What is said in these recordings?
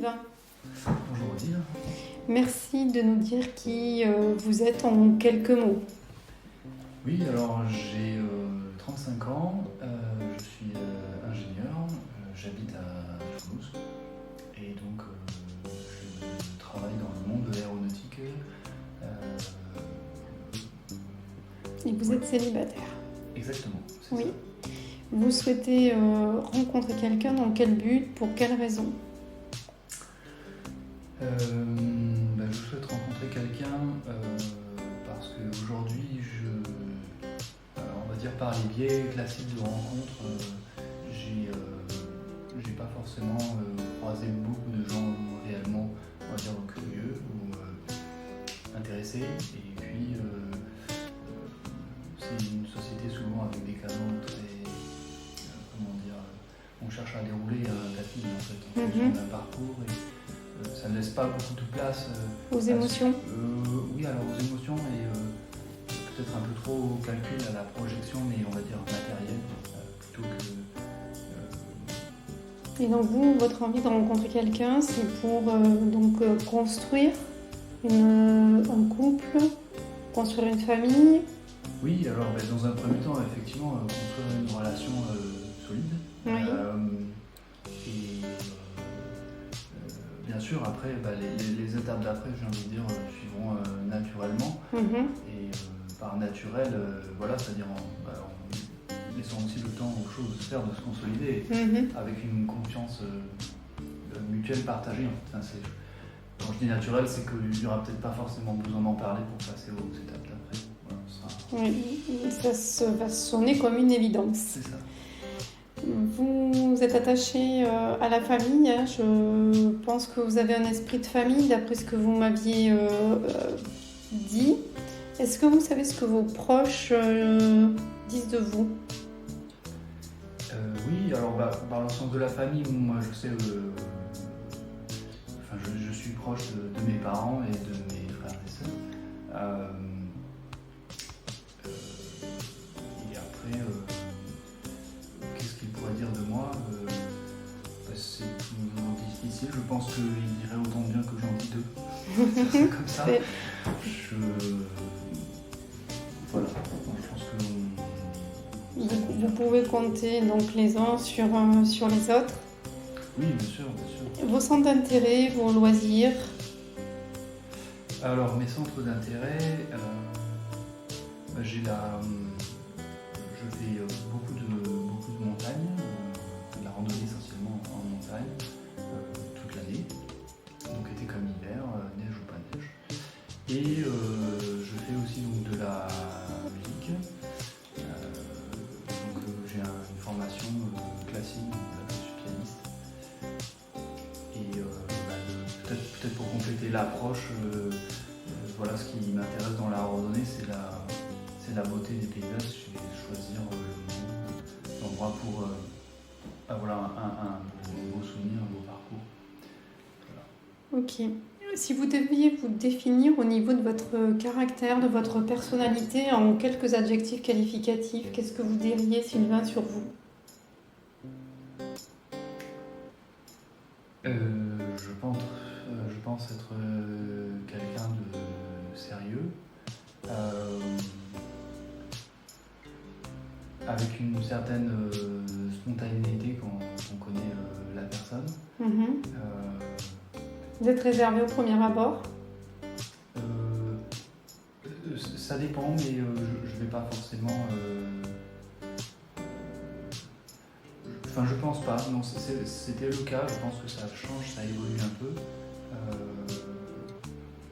Sylvain. Bonjour Odile. Merci de nous dire qui vous êtes en quelques mots. Oui, alors j'ai 35 ans, je suis ingénieur, j'habite à Toulouse et donc je travaille dans le monde de l'aéronautique. Et vous êtes célibataire. Exactement, c'est Oui. ça. Vous souhaitez rencontrer quelqu'un dans quel but, pour quelle raison? Je souhaite rencontrer quelqu'un parce qu'aujourd'hui, on va dire par les biais classiques de rencontres, j'ai pas forcément croisé beaucoup de gens réellement, on va dire, curieux ou intéressés. Et puis, c'est une société souvent avec des canaux très, on cherche à dérouler un tapis en fait, en fonction d'un parcours. Et, ça ne laisse pas beaucoup de place aux émotions. Oui, alors aux émotions et peut-être un peu trop au calcul, à la projection, mais on va dire matérielle, plutôt que... Et donc vous, votre envie de rencontrer quelqu'un, c'est pour construire un couple, construire une famille? Oui, alors dans un premier temps, effectivement, construire une relation solide. Oui. Bien sûr, après, les étapes d'après, j'ai envie de dire, suivront naturellement. Et par naturel, c'est-à-dire en laissant aussi le temps aux choses de se faire, de se consolider, avec une confiance mutuelle partagée. En fait. Quand je dis naturel, c'est qu'il n'y aura peut-être pas forcément besoin d'en parler pour passer aux étapes d'après. Oui, ça va sonner comme une évidence. C'est ça. Vous êtes attaché à la famille, hein. Je pense que vous avez un esprit de famille, d'après ce que vous m'aviez dit. Est-ce que vous savez ce que vos proches disent de vous? Oui, alors par le sens de la famille, moi je sais, je suis proche de mes parents et de mes frères et sœurs. Et après, qu'est-ce qu'ils pourraient dire de moi? C'est toujours difficile. Je pense qu'ils diraient autant de bien que j'en dis d'eux. C'est comme ça. Voilà. Je pense que vous pouvez compter donc les uns sur les autres. Oui, bien sûr, bien sûr. Vos centres d'intérêt, vos loisirs? Alors, mes centres d'intérêt, je fais beaucoup de montagne, de la randonnée essentiellement en montagne, toute l'année, donc été comme hiver, neige ou pas neige. Et je fais aussi donc, de la musique. J'ai une formation classique, donc je suis pianiste. Et peut-être pour compléter l'approche, ce qui m'intéresse dans la randonnée, c'est la beauté des paysages. Je vais choisir l'endroit pour avoir un beau souvenir, un beau parcours. Voilà. Ok. Si vous deviez vous définir au niveau de votre caractère, de votre personnalité, en quelques adjectifs qualificatifs, qu'est-ce que vous diriez, Sylvain, sur vous? Je pense être quelqu'un de sérieux, avec une certaine spontanéité quand on connaît la personne. Vous êtes réservé au premier abord? Ça dépend, mais je ne vais pas forcément... je pense pas. Non, c'était le cas. Je pense que ça change, ça évolue un peu.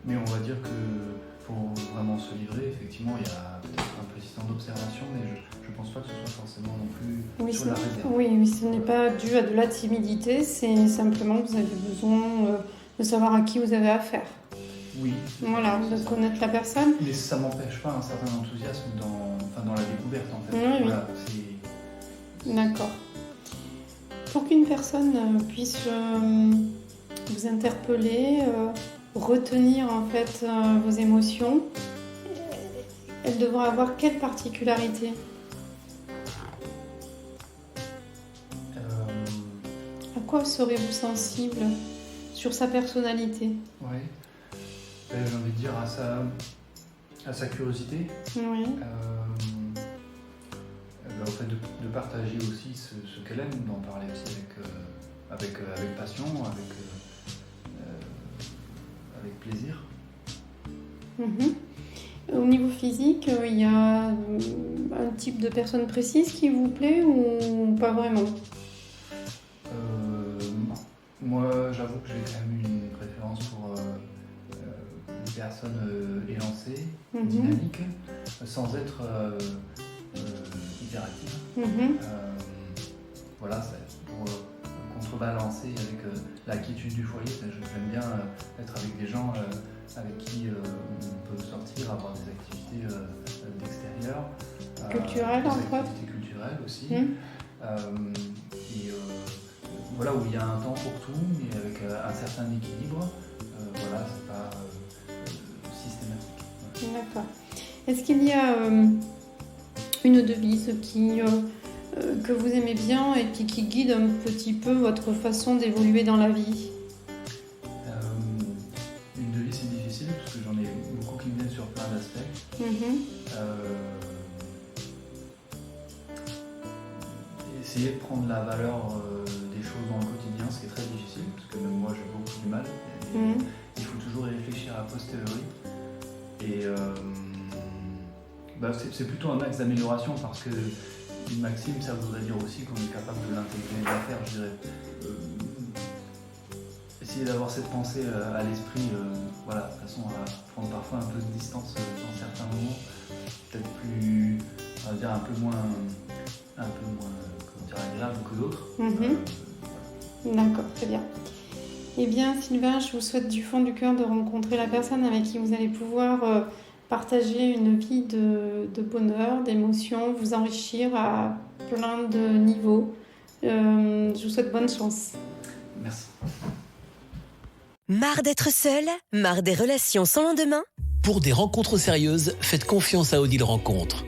Mais on va dire que pour vraiment se livrer, effectivement, il y a peut-être un petit temps d'observation, mais je pense pas que ce soit forcément non plus sur la réserve. Oui, ce n'est pas dû à de la timidité, c'est simplement que vous avez besoin de savoir à qui vous avez affaire. Oui. Voilà, de connaître la personne. Mais ça m'empêche pas un certain enthousiasme dans la découverte, en fait. Oui. Voilà, D'accord. Pour qu'une personne puisse vous interpeller, retenir en fait vos émotions, elle devra avoir quelle particularité? À quoi serez-vous sensible sur sa personnalité. Oui. J'ai envie de dire à sa curiosité. Oui. Au fait de partager aussi ce qu'elle aime, d'en parler aussi avec passion, avec plaisir. Mhm. Au niveau physique, il y a un type de personne précise qui vous plaît ou pas vraiment? Moi, j'avoue que j'ai quand même une préférence pour une personne élancée, dynamique, sans être hyperactive. Voilà, pour contrebalancer avec la quiétude du foyer. J'aime bien être avec des gens avec qui on peut sortir, avoir des activités d'extérieur. Culturelles, entre autres. Des activités culturelles aussi. Voilà, où il y a un temps pour tout, mais avec un certain équilibre. Voilà, c'est pas systématique. Ouais. D'accord. Est-ce qu'il y a une devise que vous aimez bien et puis qui guide un petit peu votre façon d'évoluer dans la vie? Une devise, c'est difficile parce que j'en ai beaucoup qui me viennent sur plein d'aspects. Essayer de prendre la valeur des choses dans le quotidien, ce qui est très difficile parce que même moi j'ai beaucoup du mal. Il faut toujours y réfléchir a posteriori. Et c'est plutôt un axe d'amélioration parce que une maxime, ça voudrait dire aussi qu'on est capable de l'intégrer et de la faire, je dirais. Essayer d'avoir cette pensée à l'esprit, voilà, de façon à prendre parfois un peu de distance dans certains moments, peut-être plus, on va dire un peu moins comment dire, agréable que d'autres. D'accord, très bien. Eh bien, Sylvain, je vous souhaite du fond du cœur de rencontrer la personne avec qui vous allez pouvoir partager une vie de bonheur, d'émotion, vous enrichir à plein de niveaux. Je vous souhaite bonne chance. Merci. Marre d'être seul? Marre des relations sans lendemain? Pour des rencontres sérieuses, faites confiance à Odile Rencontre.